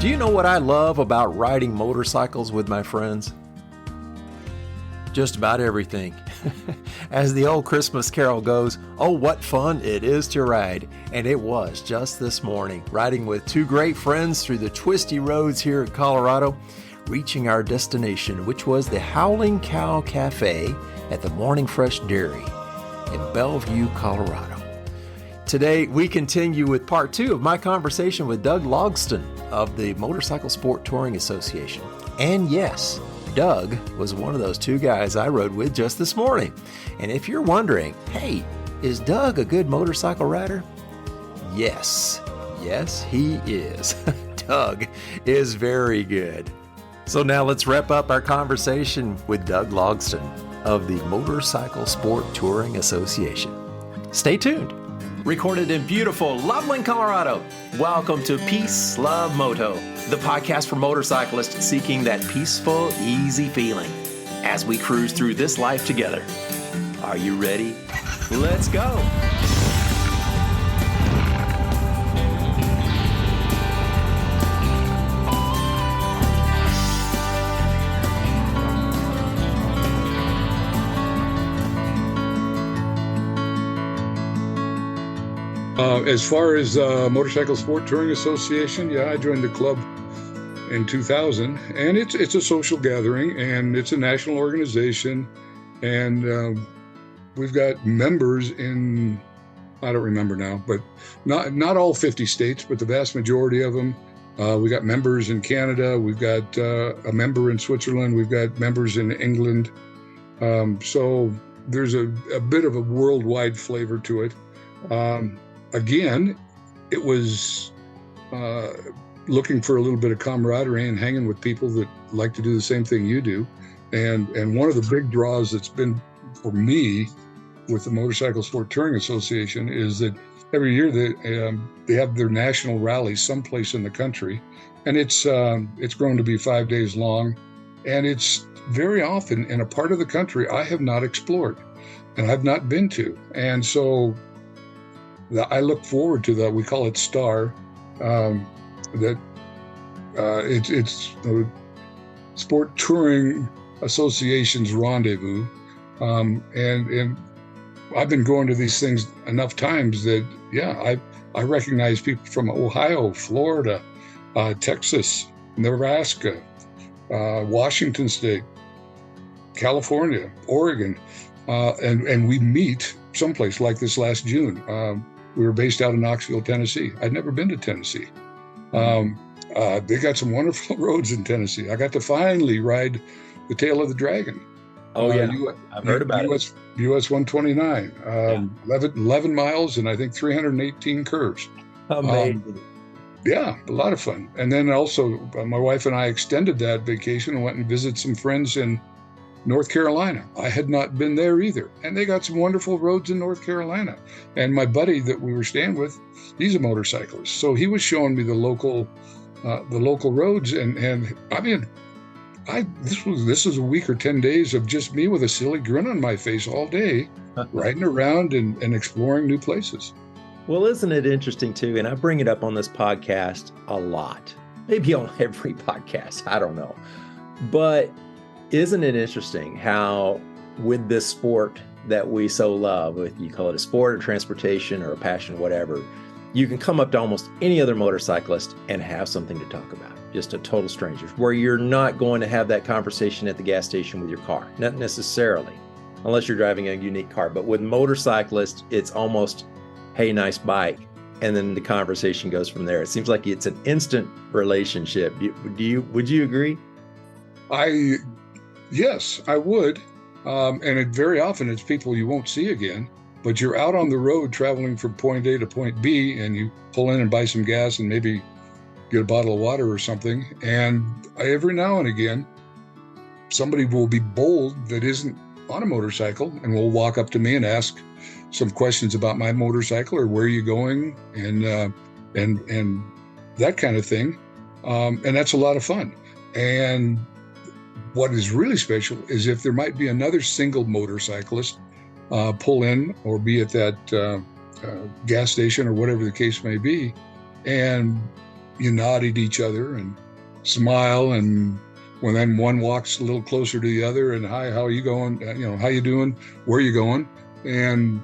Do you know what I love about riding motorcycles with my friends? Just about everything. As the old Christmas carol goes, oh, what fun it is to ride. And it was just this morning, riding with two great friends through the twisty roads here in Colorado, reaching our destination, which was the Howling Cow Cafe at the Morning Fresh Dairy in Bellview, Colorado. Today, we continue with part 2 of my conversation with Doug Logston of the Motorcycle Sport Touring Association. And yes, Doug was one of those two guys I rode with just this morning. And if you're wondering, hey, is Doug a good motorcycle rider? Yes, he is. Doug is very good. So now let's wrap up our conversation with Doug Logston of the Motorcycle Sport Touring Association. Stay tuned. Recorded in beautiful Loveland, Colorado. Welcome to Peace, Love, Moto, the podcast for motorcyclists seeking that peaceful, easy feeling as we cruise through this life together. Are you ready? Let's go. As far as Motorcycle Sport Touring Association, I joined the club in 2000, and it's a social gathering, and it's a national organization, and we've got members in, I don't remember now, but not all 50 states, but the vast majority of them. We got members in Canada, we've got a member in Switzerland, we've got members in England, so there's a bit of a worldwide flavor to it. Again, it was looking for a little bit of camaraderie and hanging with people that like to do the same thing you do. And one of the big draws that's been for me with the Motorcycle Sport Touring Association is that every year they have their national rally someplace in the country, and it's grown to be 5 days long, and it's very often in a part of the country I have not explored and I've not been to, and so I look forward to that. We call it STAR. It's the Sport Touring Association's rendezvous, and I've been going to these things enough times that I recognize people from Ohio, Florida, Texas, Nebraska, Washington State, California, Oregon, and we meet someplace like this last June. We were based out of Knoxville, Tennessee. I'd never been to Tennessee. They got some wonderful roads in Tennessee. I got to finally ride the Tail of the Dragon. Oh, yeah. I've heard about it. US 129, 11 miles and I think 318 curves. Amazing. A lot of fun. And then also my wife and I extended that vacation and went and visited some friends in North Carolina. I had not been there either. And they got some wonderful roads in North Carolina. And my buddy that we were staying with, he's a motorcyclist. So he was showing me the local roads. And I mean, this was a week or 10 days of just me with a silly grin on my face all day, riding around and exploring new places. Well, isn't it interesting too? And I bring it up on this podcast a lot, maybe on every podcast, I don't know. But isn't it interesting how with this sport that we so love, if you call it a sport or transportation or a passion, or whatever, you can come up to almost any other motorcyclist and have something to talk about, just a total stranger, where you're not going to have that conversation at the gas station with your car, not necessarily, unless you're driving a unique car. But with motorcyclists, it's almost, hey, nice bike. And then the conversation goes from there. It seems like it's an instant relationship. Would you agree? Yes, I would. And very often it's people you won't see again, but you're out on the road traveling from point A to point B, and you pull in and buy some gas and maybe get a bottle of water or something. And every now and again, somebody will be bold that isn't on a motorcycle and will walk up to me and ask some questions about my motorcycle or where are you going and that kind of thing. And that's a lot of fun. And what is really special is if there might be another single motorcyclist pull in or be at that gas station or whatever the case may be, and you nod at each other and smile, and when then one walks a little closer to the other and, hi, how are you going? How you doing? Where are you going? And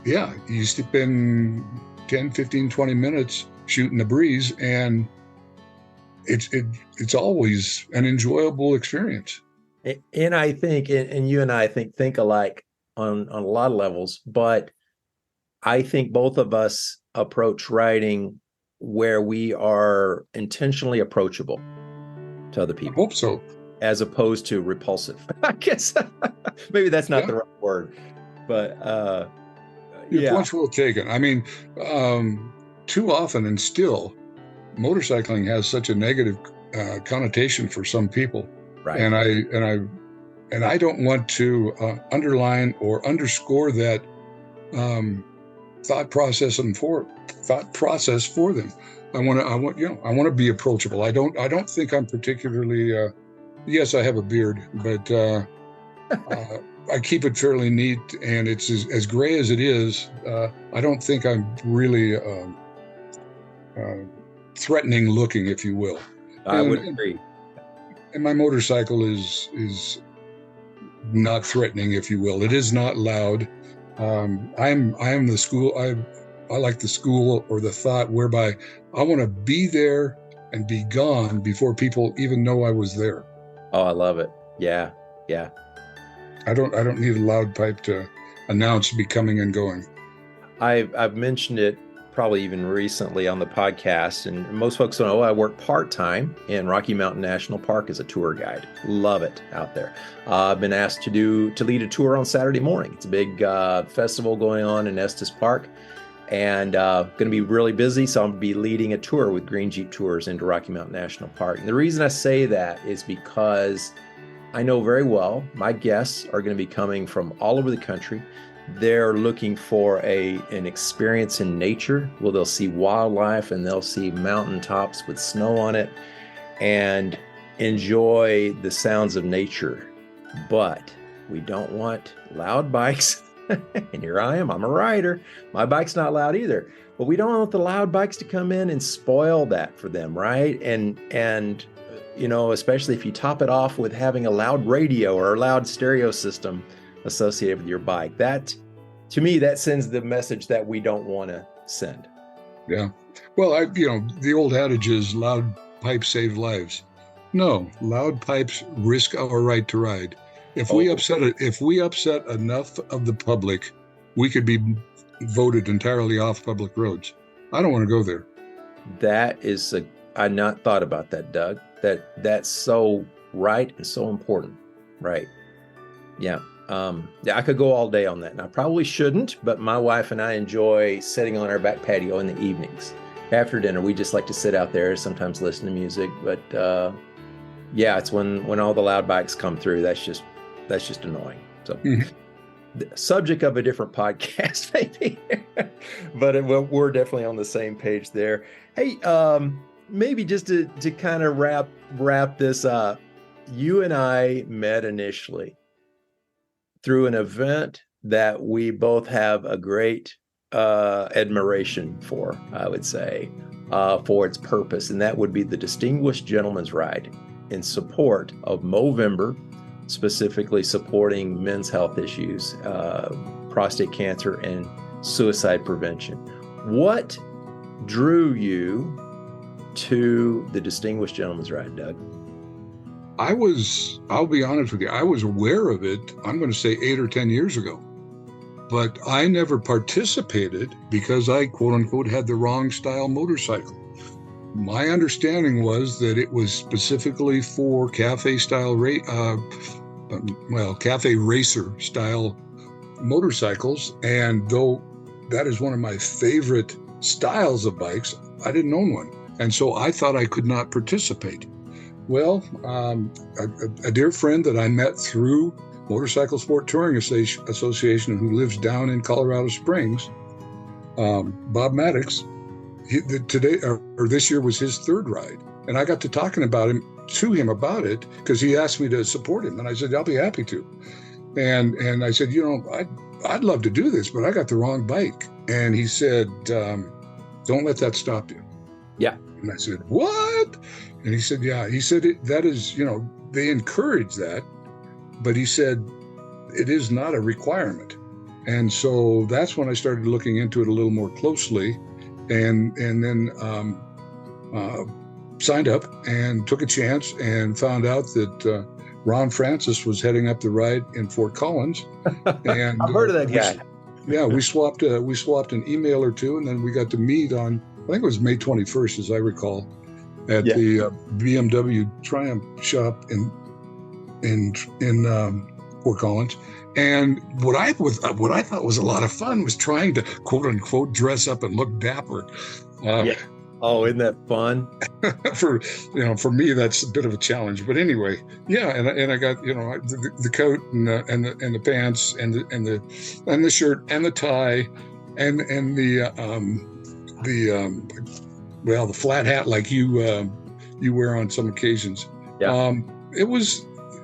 yeah, you spend 10, 15, 20 minutes shooting the breeze, and it's always an enjoyable experience. And I think, and you and I think alike on a lot of levels, but I think both of us approach writing where we are intentionally approachable to other I people, hope so. as opposed to repulsive. I guess maybe that's not the right word, but Your point's well taken. I mean, too often, and still, motorcycling has such a negative connotation for some people, right. And I don't want to underline or underscore that thought process for them. I want to be approachable. I don't think I'm particularly. Yes, I have a beard, but I keep it fairly neat, and it's as gray as it is. I don't think I'm really threatening looking, if you will. I would agree. And my motorcycle is not threatening, if you will. It is not loud. I am the school. I like the school or the thought whereby I want to be there and be gone before people even know I was there. Oh, I love it. Yeah. I don't need a loud pipe to announce me coming and going. I've mentioned it probably even recently on the podcast, and most folks know I work part-time in Rocky Mountain National Park as a tour guide. Love it out there. I've been asked to lead a tour on Saturday morning. It's a big festival going on in Estes Park, and going to be really busy, so I'm going to be leading a tour with Green Jeep Tours into Rocky Mountain National Park. And the reason I say that is because I know very well my guests are going to be coming from all over the country. They're looking for an experience in nature where they'll see wildlife and they'll see mountaintops with snow on it and enjoy the sounds of nature. But we don't want loud bikes. And here I am, I'm a rider. My bike's not loud either. But we don't want the loud bikes to come in and spoil that for them, right? And especially if you top it off with having a loud radio or a loud stereo system associated with your bike. That, to me, that sends the message that we don't want to send. Yeah. Well, the old adage is loud pipes save lives. No, loud pipes risk our right to ride. If we upset enough of the public, we could be voted entirely off public roads. I don't want to go there. I've not thought about that, Doug. That's so right and so important. Right. Yeah. I could go all day on that, and I probably shouldn't, but my wife and I enjoy sitting on our back patio in the evenings. After dinner, we just like to sit out there, sometimes listen to music, but it's when all the loud bikes come through, that's just annoying. So the subject of a different podcast, maybe, but we're definitely on the same page there. Hey, maybe just to kind of wrap this up, you and I met initially through an event that we both have a great admiration for, I would say, for its purpose, and that would be the Distinguished Gentleman's Ride in support of Movember, specifically supporting men's health issues, prostate cancer, and suicide prevention. What drew you to the Distinguished Gentleman's Ride, Doug? I'll be honest with you, I was aware of it, I'm going to say 8 or 10 years ago, but I never participated because I, quote unquote, had the wrong style motorcycle. My understanding was that it was specifically for cafe racer style motorcycles. And though that is one of my favorite styles of bikes, I didn't own one. And so I thought I could not participate. Well, a dear friend that I met through Motorcycle Sport Touring Association, who lives down in Colorado Springs, Bob Maddox, this year was his third ride. And I got to talking to him about it because he asked me to support him. And I said, I'll be happy to. And I said, I'd love to do this, but I got the wrong bike. And he said, don't let that stop you. Yeah. And I said, what? And he said, yeah. He said, that is, they encourage that, but he said, it is not a requirement. And so that's when I started looking into it a little more closely, and then signed up and took a chance and found out that Ron Francis was heading up the ride in Fort Collins. And I've heard of that guy. We swapped an email or two, and then we got to meet on, I think it was May 21st, as I recall, at the BMW Triumph shop in Fort Collins. And what I thought was a lot of fun was trying to quote unquote dress up and look dapper. Oh, isn't that fun? For me, that's a bit of a challenge. But anyway, and I got the coat and the pants and the shirt and the tie and the flat hat like you wear on some occasions. Yeah.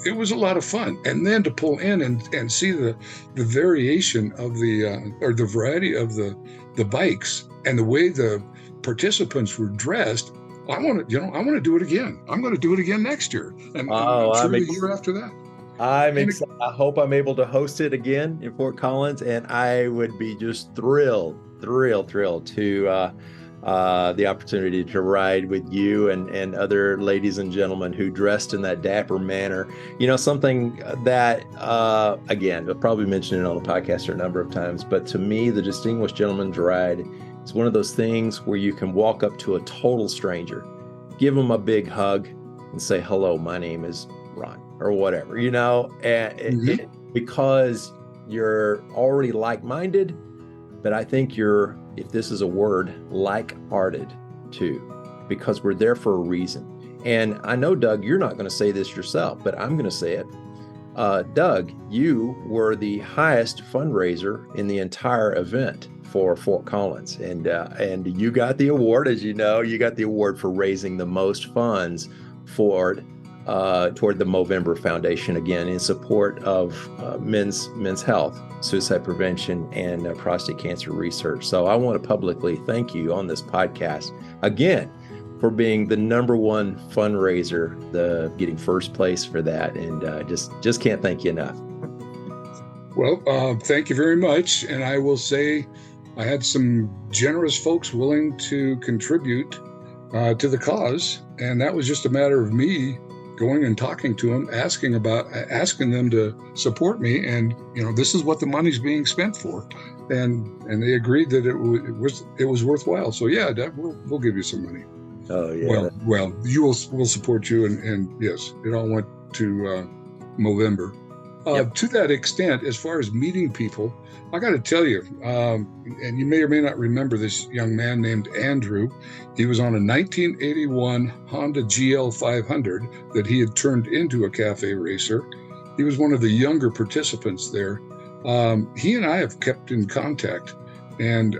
It was a lot of fun. And then to pull in and see the variation of the variety of the bikes and the way the participants were dressed, I want to do it again. I'm going to do it again next year, and the year after that. I'm excited. I hope I'm able to host it again in Fort Collins, and I would be just thrilled to the opportunity to ride with you and other ladies and gentlemen who dressed in that dapper manner. Something that, again, I've probably mentioned it on the podcast a number of times, but to me, the Distinguished Gentleman's Ride is one of those things where you can walk up to a total stranger, give them a big hug, and say, hello, my name is Ron, or whatever, and because you're already like-minded, but I think you're, if this is a word, like-hearted too, because we're there for a reason. And I know, Doug, you're not going to say this yourself, but I'm going to say it. Doug, you were the highest fundraiser in the entire event for Fort Collins, and you got the award. As you know, you got the award for raising the most funds toward the Movember Foundation, again in support of men's health, suicide prevention, and prostate cancer research. So I want to publicly thank you on this podcast again for being the number one fundraiser, getting first place for that, and just can't thank you enough. Well, thank you very much, and I will say I had some generous folks willing to contribute to the cause, and that was just a matter of me going and talking to them, asking them to support me, and this is what the money's being spent for, and they agreed that it was worthwhile. So we'll give you some money. Oh yeah. Well, we'll support you, and yes, it all went to Movember. Yep. To that extent, as far as meeting people, I got to tell you, and you may or may not remember this young man named Andrew. He was on a 1981 Honda GL 500 that he had turned into a cafe racer. He was one of the younger participants there. He and I have kept in contact, and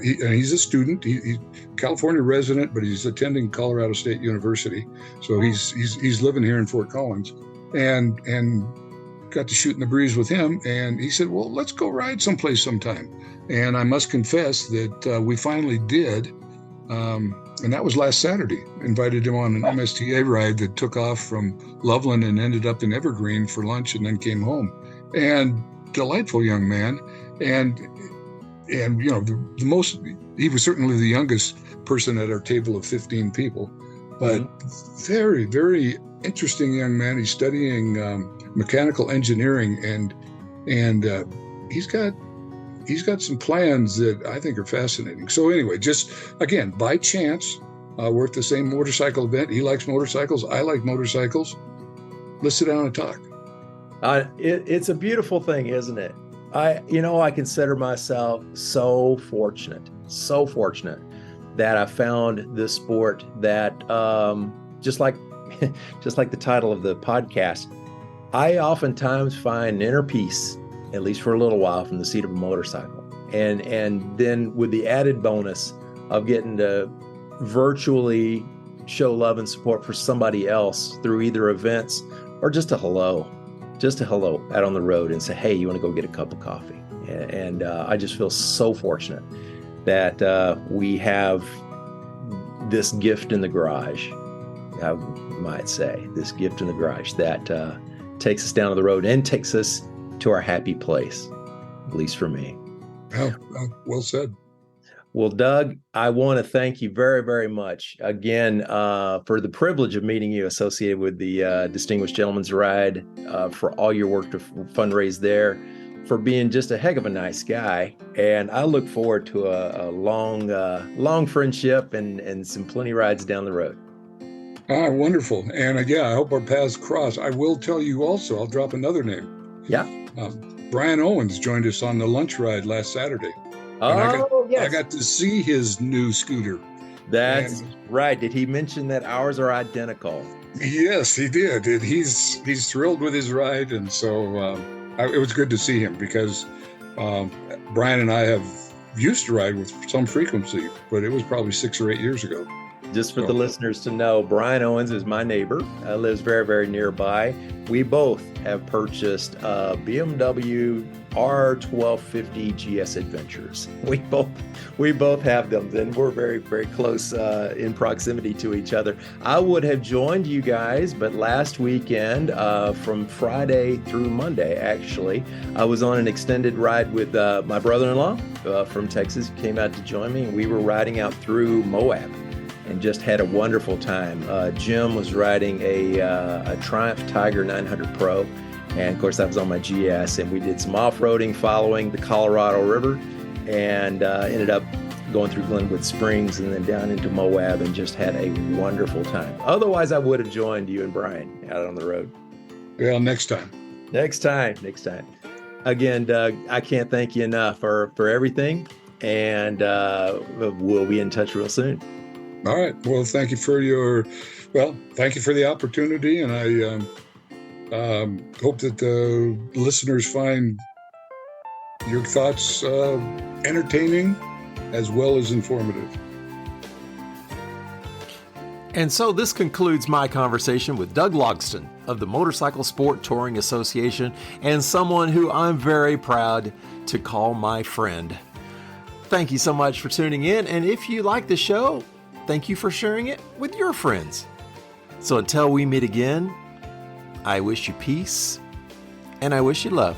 he's a student. He's California resident, but he's attending Colorado State University. So he's living here in Fort Collins, and got to shoot in the breeze with him, and he said, well, let's go ride someplace sometime. And I must confess that we finally did, and that was last Saturday. Invited him on an MSTA ride that took off from Loveland and ended up in Evergreen for lunch, and then came home. And delightful young man, and the most, he was certainly the youngest person at our table of 15 people, but very, very interesting young man. He's studying mechanical engineering, and he's got some plans that I think are fascinating. So anyway, just again, by chance, we're at the same motorcycle event. He likes motorcycles. I like motorcycles. Let's sit down and talk. It's a beautiful thing, isn't it? I consider myself so fortunate that I found this sport that, just like the title of the podcast, I oftentimes find inner peace, at least for a little while, from the seat of a motorcycle. And then with the added bonus of getting to virtually show love and support for somebody else through either events or just a hello out on the road and say, hey, you want to go get a cup of coffee? And I just feel so fortunate that we have this gift in the garage, I might say, this gift in the garage that takes us down to the road and takes us to our happy place, at least for me. Oh, well said. Well, Doug, I want to thank you very, very much again for the privilege of meeting you associated with the Distinguished Gentleman's Ride, for all your work to fundraise there, for being just a heck of a nice guy. And I look forward to a long friendship and some plenty rides down the road. Wonderful. And yeah, I hope our paths cross. I will tell you also, I'll drop another name. Yeah. Brian Owens joined us on the lunch ride last Saturday. Yes. I got to see his new scooter. That's right. Did he mention that ours are identical? Yes, he did. He's thrilled with his ride. And so it was good to see him because Brian and I have used to ride with some frequency, but it was probably 6 or 8 years ago. Just for the listeners to know, Brian Owens is my neighbor, lives very, very nearby. We both have purchased BMW R1250 GS Adventures. We both have them, and we're very, very close in proximity to each other. I would have joined you guys, but last weekend, from Friday through Monday, actually, I was on an extended ride with my brother-in-law from Texas, who came out to join me, and we were riding out through Moab and just had a wonderful time. Jim was riding a Triumph Tiger 900 Pro, and of course that was on my GS, and we did some off-roading following the Colorado River, and ended up going through Glenwood Springs and then down into Moab, and just had a wonderful time. Otherwise, I would have joined you and Brian out on the road. Well, next time. Again, Doug, I can't thank you enough for everything, and we'll be in touch real soon. All right. Well, thank you for the opportunity, and I hope that the listeners find your thoughts entertaining as well as informative. And so this concludes my conversation with Doug Logston of the Motorcycle Sport Touring Association, and someone who I'm very proud to call my friend. Thank you so much for tuning in, and if you like the show, thank you for sharing it with your friends. So until we meet again, I wish you peace, and I wish you love.